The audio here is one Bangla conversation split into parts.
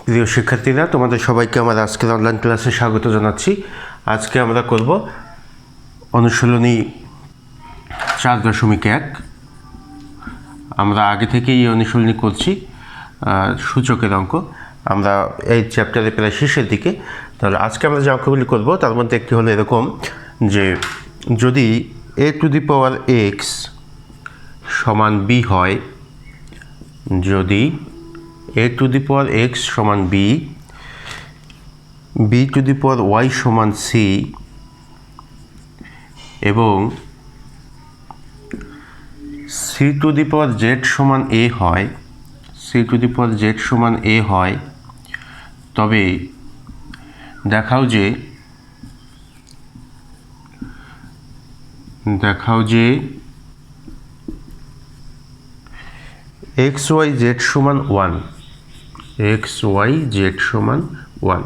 প্রিয় শিক্ষার্থীরা, তোমাদের সবাইকে আমার আজকের অনলাইন ক্লাসে স্বাগত জানাচ্ছি। আজকে আমরা করব অনুশীলনী 4.1। আমরা আগে থেকেই এই অনুশীলনী করছি, সূচকের অঙ্ক। আমরা এই চ্যাপ্টারে প্রায় শেষের দিকে। তাহলে আজকে আমরা যে অঙ্কগুলি করব তার মধ্যে একটি হলো এরকম যে যদি a⁴x সমান b হয়, যদি a⁴x সমান b, b⁴y সমান c এবং c⁴z সমান a হয়, c⁴z সমান a হয়, তবে দেখাও যে xyz সমান 1, xyz সমান 1।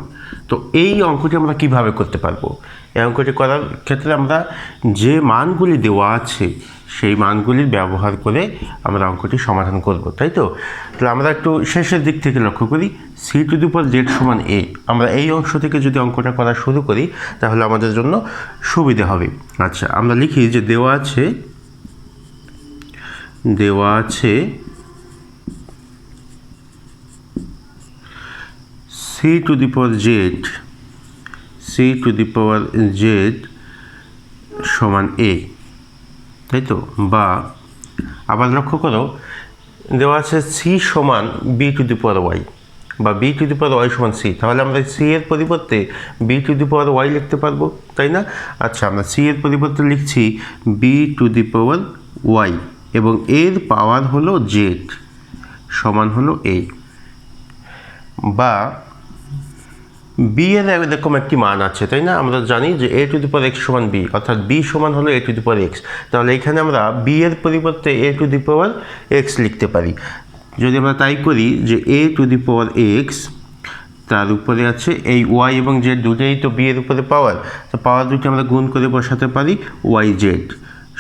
তো এই অঙ্কটি আমরা কিভাবে করতে পারবো? এই অঙ্কটি করার ক্ষেত্রে আমরা যে মানগুলি দেওয়া আছে সেই মানগুলি ব্যবহার করে আমরা অঙ্কটি সমাধান করব, তাই তো? তাহলে আমরা একটু শেষের দিক থেকে লক্ষ্য করি, c⁴z সমান a। আমরা এই অংশ থেকে যদি অঙ্কটা করা শুরু করি তাহলে আমাদের জন্য সুবিধা হবে। আচ্ছা, আমরা লিখি যে দেওয়া আছে c⁴z সমান a, তাই তো? বা আবার লক্ষ্য করো, দেওয়া আছে c সমান b⁴y বা b⁴y সমান c। তাহলে আমরা c এর পরিবর্তে b⁴y লিখতে পারবো, তাই না? আচ্ছা, আমরা c এর পরিবর্তে লিখছি b⁴y এবং এর পাওয়ার হলো z সমান হলো a। বা b এর এরকম একটি মান আছে, তাই না? আমরা জানি যে a⁴x সমান b, অর্থাৎ b সমান হলো a⁴x। তাহলে এখানে আমরা b এর পরিবর্তে a⁴x লিখতে পারি। যদি আমরা তাই করি যে a⁴x, তার উপরে আছে এই y এবং z দুটোই তো b এর উপরে পাওয়ার, তো পাওয়ার দুটো আমরা গুণ করে বসাতে পারি yz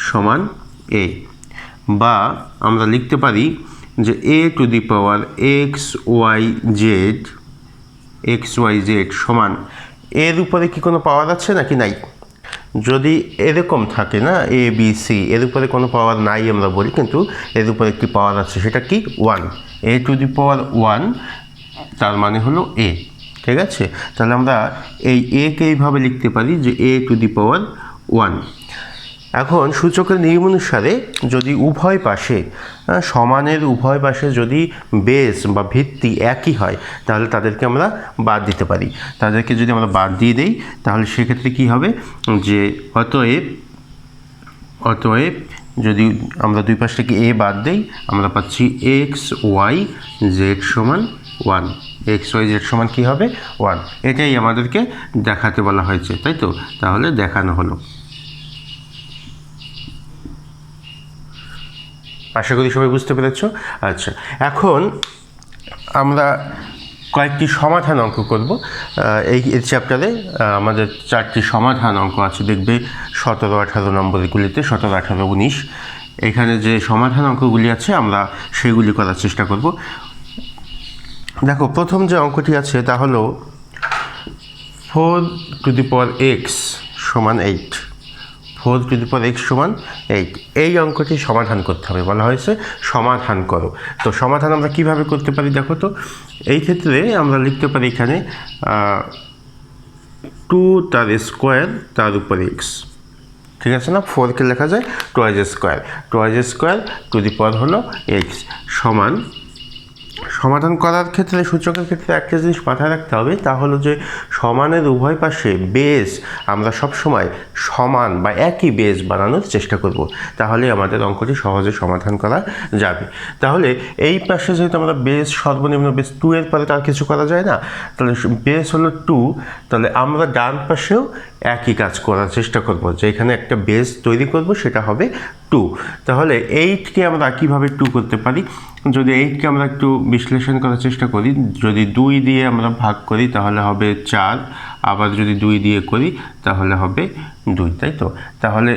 সমান a। বা আমরা লিখতে পারি যে a⁴xyz সমান, এর উপরে কি কোনো পাওয়ার আছে নাকি নাই? যদি এরকম থাকে না a b c, এর উপরে কোনো পাওয়ার নাই আমরা বলি, কিন্তু এর উপরে একটি পাওয়ার আছে, সেটা কি 1, a⁴1, তার মানে হলো a। ঠিক আছে? তাহলে আমরা এই a কে এইভাবে লিখতে পারি যে a⁴1। এখন সূচকের নিয়ম অনুসারে যদি উভয় পাশে সমানের উভয় পাশে যদি বেস বা ভিত্তি একই হয় তাহলে তাদেরকে আমরা বাদ দিতে পারি। তাদেরকে যদি আমরা বাদ দিয়ে দেই তাহলে সেক্ষেত্রে কি হবে যে অতএব যদি আমরা দুই পাশ থেকে a বাদ দেই আমরা পাচ্ছি xyz সমান 1, xyz সমান কি হবে 1। এটাই আমাদেরকে দেখাতে বলা হয়েছে, তাই তো? তাহলে দেখানো হলো। আশা করি সবাই বুঝতে পেরেছ। আচ্ছা, এখন আমরা কয়েকটি সমাধান অঙ্ক করব। এই চ্যাপ্টারে আমাদের 4টি সমাধান অঙ্ক আছে, দেখবে 17, 18 নম্বরগুলিতে, 17, 18, 19। এখানে যে সমাধান অঙ্কগুলি আছে আমরা সেগুলি করার চেষ্টা করব। দেখো, প্রথম যে অঙ্কটি আছে তা হলো 4⁴x সমান 8, 4⁴x সমান 8। এই অঙ্কটি সমাধান করতে হবে, বলা হয়েছে সমাধান করো। তো সমাধান আমরা কিভাবে করতে পারি দেখো তো। এই ক্ষেত্রে আমরা লিখতে পারি এখানে 2 তার স্কোয়ার তার উপর x, ঠিক আছে না? 4কে লেখা যায় 2² হলো x সমান। সমাধান করার ক্ষেত্রে সূচকের ক্ষেত্রে একটা জিনিস মাথায় রাখতে হবে, তা হলো যে সমানের উভয় পাশে বেস আমরা সবসময় সমান বা একই বেস বানানোর চেষ্টা করব, তাহলে আমাদের অঙ্কটি সহজে সমাধান করা যাবে। তাহলে এই পাশে যেহেতু আমরা বেস সর্বনিম্ন বেস 2 এর পরে তার কিছু করা যায় না, তাহলে বেস হলো 2, তাহলে আমরা ডান পাশেও একই কাজ করার চেষ্টা করব, যে এখানে একটা বেস তৈরি করব, সেটা হবে 2। তাহলে 8কে আমরা কীভাবে 2 করতে পারি? যদি 8কে আমরা একটু বিশ্লেষণ করার চেষ্টা করি, যদি 2 দিয়ে আমরা ভাগ করি তাহলে হবে 4, আবার যদি 2 দিয়ে করি তাহলে হবে 2, তাই তো? তাহলে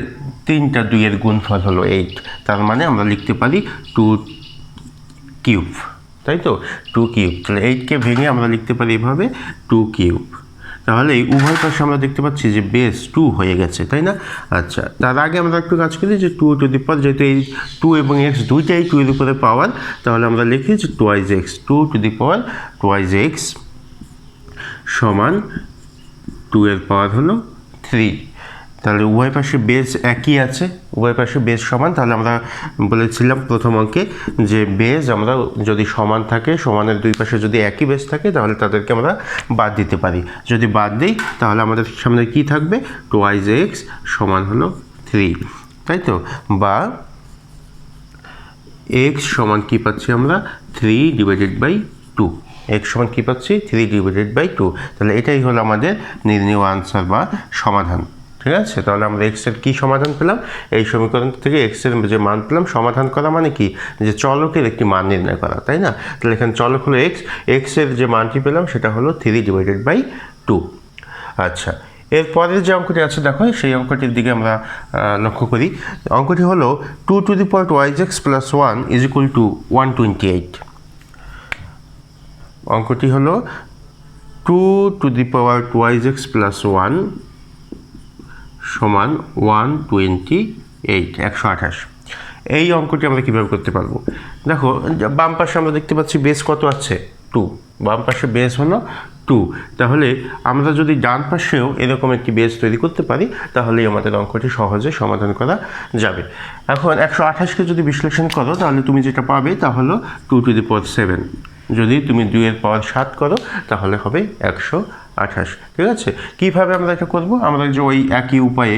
3টা 2 এর গুণফল হলো 8, তার মানে আমরা লিখতে পারি 2³ তাই তো, 2 কিউব। তাহলে 8কে ভেঙে আমরা লিখতে পারি এভাবে 2 কিউব। তাহলে এই উভয় পাশে আমরা দেখতে পাচ্ছি যে বেস 2 হয়ে গেছে, তাই না? আচ্ছা, তার আগে আমরা একটু কাজ করি যে 2 টু দি পাওয়ার, যেহেতু এই 2 এবং x দুইটাই 2 এর উপরে পাওয়ার, তাহলে আমরা লিখি যে twice x, 2 to the power twice x সমান 2 এর পাওয়ার হলো 3। তাহলে উভয় পাশে বেস একই আছে, উভয় পাশে বেস সমান। তাহলে আমরা বলেছিলাম প্রথম অঙ্কে যে বেস আমরা যদি সমান থাকে, সমানের দুই পাশে যদি একই বেস থাকে, তাহলে তাদেরকে আমরা বাদ দিতে পারি। যদি বাদ দিই তাহলে আমাদের সামনে কি থাকবে, টুয়াইজ এক্স সমান হলো 3, তাই তো? বা এক্স সমান কী পাচ্ছি আমরা, 3 ডিভাইডেড বাই 2। এক্স সমান কী পাচ্ছি, 3 ডিভাইডেড বাই 2। তাহলে এটাই হলো আমাদের নির্ণীয় আনসার বা সমাধান। ঠিক আছে, তাহলে আমরা এক্সের কী সমাধান পেলাম, এই সমীকরণ থেকে এক্সের যে মান পেলাম। সমাধান করা মানে কি, যে চলকের একটি মান নির্ণয় করা, তাই না? তাহলে এখানে চলক হলো এক্স, এক্সের যে মানটি পেলাম সেটা হলো 3 ডিভাইডেড বাই 2। আচ্ছা, এরপরের যে অঙ্কটি আছে দেখো, সেই অঙ্কটির দিকে আমরা লক্ষ্য করি। অঙ্কটি হলো 2 to the power twice x plus 1 is equal two 128। অঙ্কটি হলো 2 to the power twice x plus 1 সমান 128, 128। এই অঙ্কটি আমরা কীভাবে করতে পারবো? দেখো, বাম পাশে আমরা দেখতে পাচ্ছি বেস কত আছে, 2। বাম পাশে বেস হলো 2। তাহলে আমরা যদি ডান পাশেও এরকম একটি বেস তৈরি করতে পারি, তাহলেই আমাদের অঙ্কটি সহজে সমাধান করা যাবে। এখন 128কে যদি বিশ্লেষণ করো, তাহলে তুমি যেটা পাবে তা হলো 2 টু দি পাওয়ার 7। যদি তুমি 2 এর পাওয়ার 7 করো, তাহলে হবে 128। ঠিক আছে, কীভাবে আমরা এটা করবো? আমরা যে ওই একই উপায়ে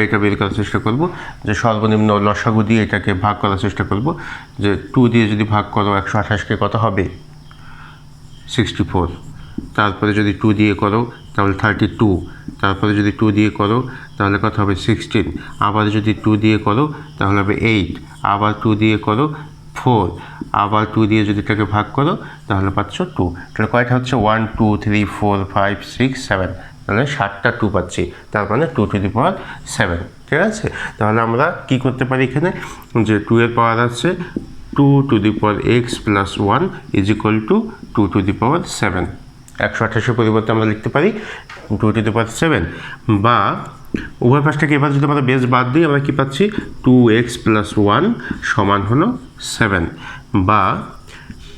এটা বের করার চেষ্টা করব, যে সর্বনিম্ন লসাগু দিয়ে এটাকে ভাগ করার চেষ্টা করব। যে 2 দিয়ে যদি ভাগ করো 128কে, কত হবে, 64। তারপরে যদি 2 দিয়ে করো তাহলে 32। তারপরে যদি 2 দিয়ে করো তাহলে কত হবে, 16। আবার যদি 2 দিয়ে করো তাহলে হবে 8। আবার 2 দিয়ে করো 4। আবার 2 দিয়ে যদি এটাকে ভাগ করো তাহলে পাচ্ছ 2। তাহলে কয়টা হচ্ছে, 1 2 3 4 5 6 7। তাহলে 7টা 2 পাচ্ছি, তার মানে 2 টু দি পাওয়ার 7। ঠিক আছে, তাহলে আমরা কি করতে পারি এখানে, যে 2 এর পাওয়ার আছে 2 to the power x plus 1 is equal to 2 to the power 7। 128-এর পরিবর্তে আমরা লিখতে পারি 2 টু দি পাওয়ার 7। বা উভয় পাশ থেকে এবার যদি আমরা বেস বাদ দিই, আমরা কী পাচ্ছি, 2x প্লাস 1 সমান হলো 7। বা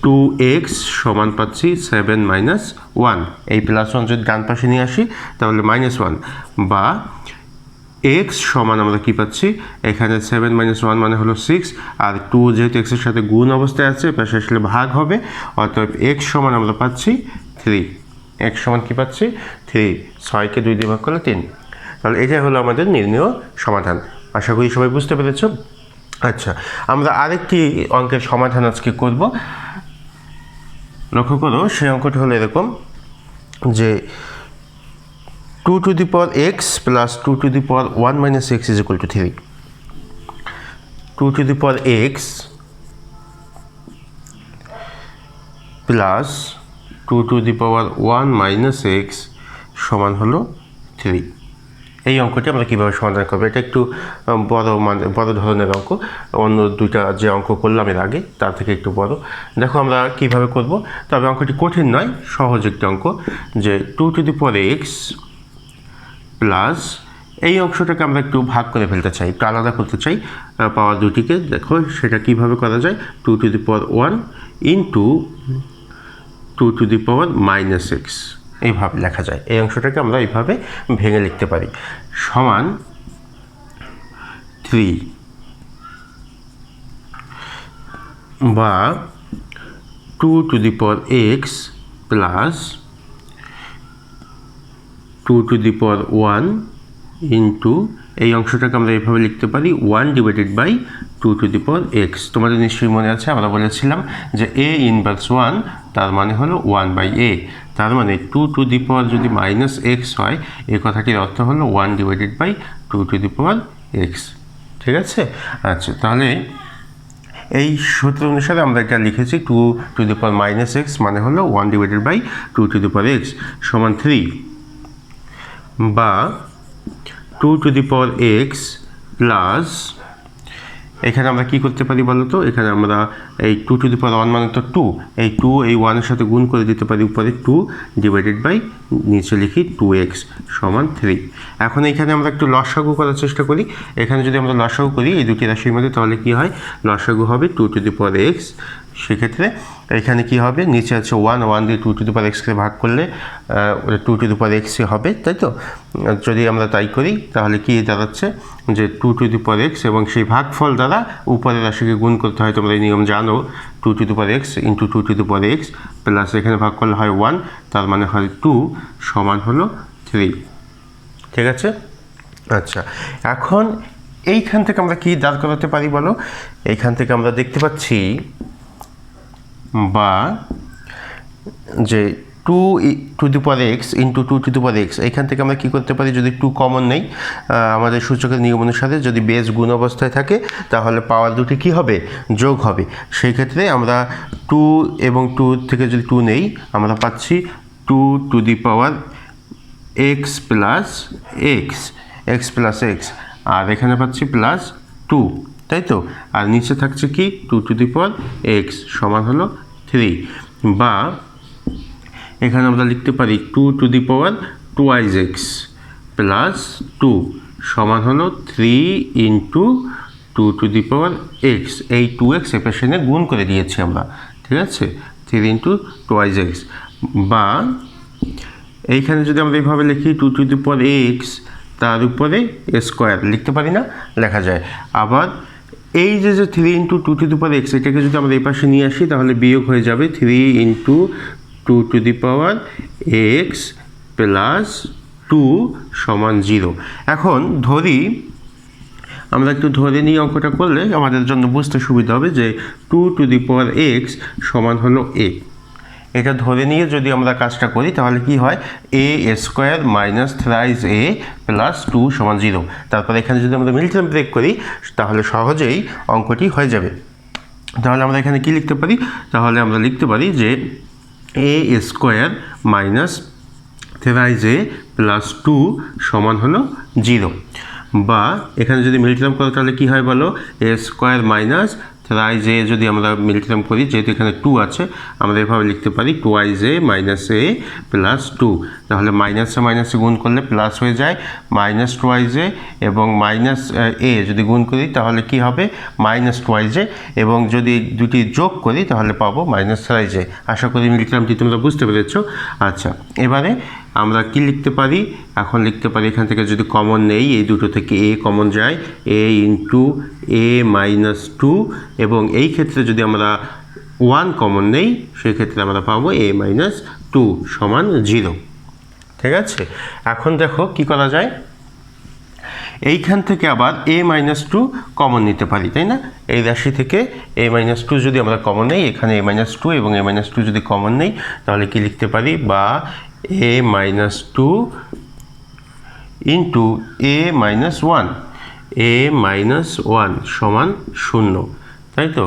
2x সমান পাচ্ছি 7 মাইনাস 1। এই প্লাস 1 যদি ডান পাশে নিয়ে আসি তাহলে -1। বা x সমান আমরা কী পাচ্ছি, এখানে 7 মাইনাস 1 মানে হলো 6। আর 2 যেহেতু x এর সাথে গুণ অবস্থায় আছে, পাশে আসলে ভাগ হবে, অতএব x সমান আমরা পাচ্ছি 3। x সমান কী পাচ্ছি, 3। 6কে 2 দিয়ে ভাগ করলে 3। তাহলে এটাই হলো আমাদের নির্ণীয় সমাধান। আশা করি সবাই বুঝতে পেরেছ। আচ্ছা, আমরা আরেকটি অঙ্কের সমাধান আজকে করব। লক্ষ্য করো, সেই অঙ্কটি হলো এরকম, যে 2 to the power x plus 2 to the power 1 minus x is equal two 3। 2 to the power x plus 2 to the power 1 minus x সমান হলো 3। এই অঙ্কটি আমরা কীভাবে সমাধান করবো, এটা একটু বড় ধরনের অঙ্ক। অন্য দুইটা যে অঙ্ক করলাম এর আগে তার থেকে একটু বড়। দেখো আমরা কীভাবে করব। তবে অঙ্কটি কঠিন নয়, সহজ একটি অঙ্ক। যে 2 to the power x plus, এই অংশটাকে আমরা একটু ভাগ করে ফেলতে চাই, একটু আলাদা করতে চাই পাওয়ার দুটিকে। দেখো সেটা কীভাবে করা যায়, 2 to the power 1 into 2 to the power minus x, এইভাবে লেখা যায়। এই অংশটাকে আমরা এইভাবে ভেঙে লিখতে পারি, সমান 3। বা 2 to the power x plus 2 to the power 1 into, এই অংশটাকে আমরা এইভাবে লিখতে পারি 1 divided by 2 to the power x. তোমাদের নিশ্চয়ই মনে আছে, আমরা বলেছিলাম যে a ইনভার্স 1 তার মানে হলো 1 বাই a। তার মানে 2 টু দি পাওয়ার যদি মাইনাস এক্স হয়, এই কথাটির অর্থ হলো 1 divided by 2 to the power x. ঠিক আছে, আচ্ছা, তাহলে এই সূত্র অনুসারে আমরা এটা লিখেছি 2 to the power minus x মানে হলো 1 divided by 2 to the power x সমান 3। বা 2 to the power x plus এখানে আমরা কি করতে পারি বলো তো, এখানে আমরা এই 2⁴ মানে তো 2, এই 2 এই 1-এর সাথে গুণ করে দিতে পারি উপরে 2 ডিভাইডেড বাই নিচে লিখি 2x সমান 3। এখন এখানে আমরা একটু লসাগু করার চেষ্টা করি। এখানে যদি আমরা লসাগু করি এই দুটি রাশির মধ্যে, তাহলে কি হয়, লসাগু হবে 2⁴x। সেক্ষেত্রে এখানে কি হবে, নিচে আছে 1 দিয়ে 2⁴কে ভাগ করলে 2⁴x হবে, তাই তো? যদি আমরা তাই করি তাহলে কি দাঁড়াচ্ছে যে 2⁴x এবং সেই ভাগফল দ্বারা উপরের রাশিকে গুণ করতে হয়, তোমরা এই নিয়ম জানো, 2⁴x ইন্টু 2⁴x প্লাস এখানে ভাগ করলে হয় 1, তার মানে হয় 2 সমান হলো 3। ঠিক আছে? আচ্ছা, এখন এইখান থেকে আমরা কি দাঁড় করাতে পারি বলো? এইখান থেকে আমরা দেখতে পাচ্ছি বা যে 2⁴x ইন্টু 2⁴x, এইখান থেকে আমরা কী করতে পারি, যদি 2 কমন নেই আমাদের সূচকের নিয়ম অনুসারে, যদি বেস গুণ অবস্থায় থাকে তাহলে পাওয়ার দুটি কী হবে, যোগ হবে। সেই ক্ষেত্রে আমরা 2 এবং 2 থেকে যদি 2 নেই আমরা পাচ্ছি 2⁴x plus x plus x, আর এখানে পাচ্ছি প্লাস 2, তাই তো? আর নিচে থাকছে কি 2⁴x সমান হলো 3, বা এখানে আমরা লিখতে পারি 2⁴2x প্লাস 2 সমান হলো 3 ইন্টু 2⁴x। এই 2x এপাশে গুণ করে দিয়েছি আমরা, ঠিক আছে? 3 ইন্টু 2x, বা এইখানে যদি আমরা এইভাবে লিখি 2⁴x তার উপরে স্কোয়ার, লিখতে পারি না? লেখা যায়। আবার এই যে 3 ইন্টু 2⁴x এটাকে যদি আমরা এই পাশে নিয়ে আসি তাহলে বিয়োগ হয়ে যাবে 3 ইন্টু 2⁴x প্লাস 2 সমান 0। এখন ধরি, আমরা একটু ধরে নিয়ে অঙ্কটা করলে আমাদের জন্য বুঝতে সুবিধা হবে যে 2⁴x সমান হলো a। এটা ধরে নিয়ে যদি আমরা কাজটা করি তাহলে কি হয়, a square minus thrice a plus 2 সমান 0। তারপর এখানে যদি আমরা মিডটার্ম ব্রেক করি তাহলে সহজেই অঙ্কটি হয়ে যাবে। তাহলে আমরা এখানে কি লিখতে পারি, তাহলে আমরা লিখতে পারি যে a square minus thrice a plus 2 সমান হলো 0, বা এখানে যদি মিডটার্ম করো তাহলে কি হয় বলো, a square minus thrice a যদি আমরা মিডটার্ম করি, যেহেতু এখানে 2 আছে আমরা এভাবে লিখতে পারি 2a মাইনাস a প্লাস 2। তাহলে মাইনাসে মাইনাসে গুণ করলে প্লাস হয়ে যায় মাইনাস 2a, এবং মাইনাস a যদি গুণ করি তাহলে কি হবে, মাইনাস 2a, এবং যদি দুটি যোগ করি তাহলে পাবো মাইনাস থ্রাইস a। আশা করি মিডটার্মটি তোমরা বুঝতে পেরেছো। আচ্ছা, এবারে আমরা কি লিখতে পারি, এখন লিখতে পারি এখান থেকে যদি কমন নেই, এই দুটো থেকে a কমন যায়, a ইন্টু a মাইনাস 2, এবং এই ক্ষেত্রে যদি আমরা 1 কমন নেই সেক্ষেত্রে আমরা পাবো a মাইনাস 2 সমান 0। ঠিক আছে? এখন দেখো কি করা যায়, এইখান থেকে আবার a মাইনাস 2 কমন নিতে পারি, তাই না? এই রাশি থেকে a মাইনাস 2 যদি আমরা কমন নেই, এখানে a মাইনাস 2 এবং a মাইনাস 2 যদি কমন নেই তাহলে কি লিখতে পারি, বা a minus 2 into a minus 1, a minus 1 সমান 0, তাই তো?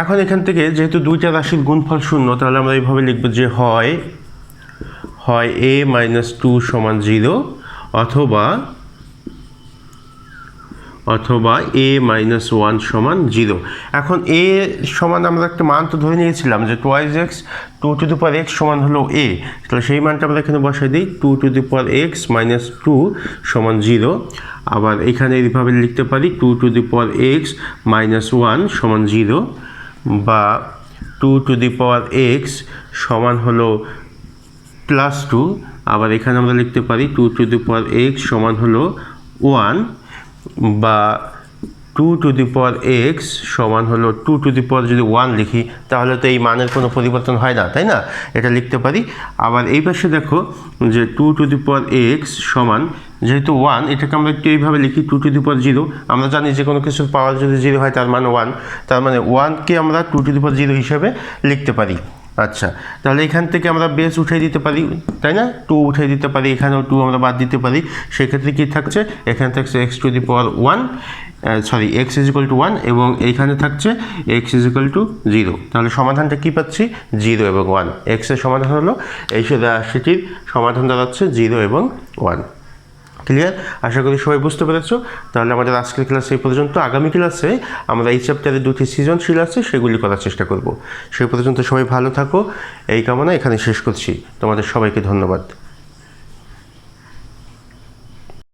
এখন এখান থেকে যেহেতু দুইটা রাশির গুণফল 0, তাহলে আমরা এইভাবে লিখব যে হয় a মাইনাস 2 সমান 0, অথবা a মাইনাস 1 সমান 0। এখন a সমান আমরা একটা মান তো ধরে নিয়েছিলাম যে 2x 2⁴x সমান হলো a, তাহলে সেই মানটা আমরা এখানে বসাই দিই 2⁴x মাইনাস 2 সমান 0। আবার এখানে এইভাবে লিখতে পারি 2⁴x মাইনাস 1 সমান 0, বা 2⁴x সমান হলো প্লাস 2। আবার এখানে আমরা লিখতে পারি 2⁴x সমান হলো 1, বা 2⁴x সমান হলো 2 যদি 1 লিখি তাহলে তো এই মানের কোনো পরিবর্তন হয় না, তাই না? এটা লিখতে পারি। আবার এই পাশে দেখো যে 2⁴x সমান, যেহেতু 1, এটাকে আমরা একটু এইভাবে লিখি 2⁴0। আমরা জানি যে কোনো কিছুর পাওয়ার যদি 0 হয় তার মানে 1, তার মানে 1কে আমরা 2⁴0 হিসেবে লিখতে পারি। আচ্ছা, তাহলে এখান থেকে আমরা বেস উঠিয়ে দিতে পারি, তাই না? 2 উঠিয়ে দিতে পারি, এখানেও 2 আমরা বাদ দিতে পারি। সেক্ষেত্রে কি থাকছে, এখানে থাকছে x two the power 1, x is equal two 1, এবং এইখানে থাকছে x ইজ ইকুয়াল টু 0। তাহলে সমাধানটা কি পাচ্ছি, 0 এবং 1। x এর সমাধান হলো এই রাশিটির সমাধান দাঁড়াচ্ছে 0 এবং 1। ক্লিয়ার? আশা করি সবাই বুঝতে পেরেছো। তাহলে আমাদের আজকের ক্লাস এই পর্যন্ত। আগামী ক্লাসে আমরা এই চ্যাপ্টারে 2টি সৃজনশীল আছে, সেগুলি করার চেষ্টা করব। সেই পর্যন্ত সবাই ভালো থাকো, এই কামনা এখানে শেষ করছি। তোমাদের সবাইকে ধন্যবাদ।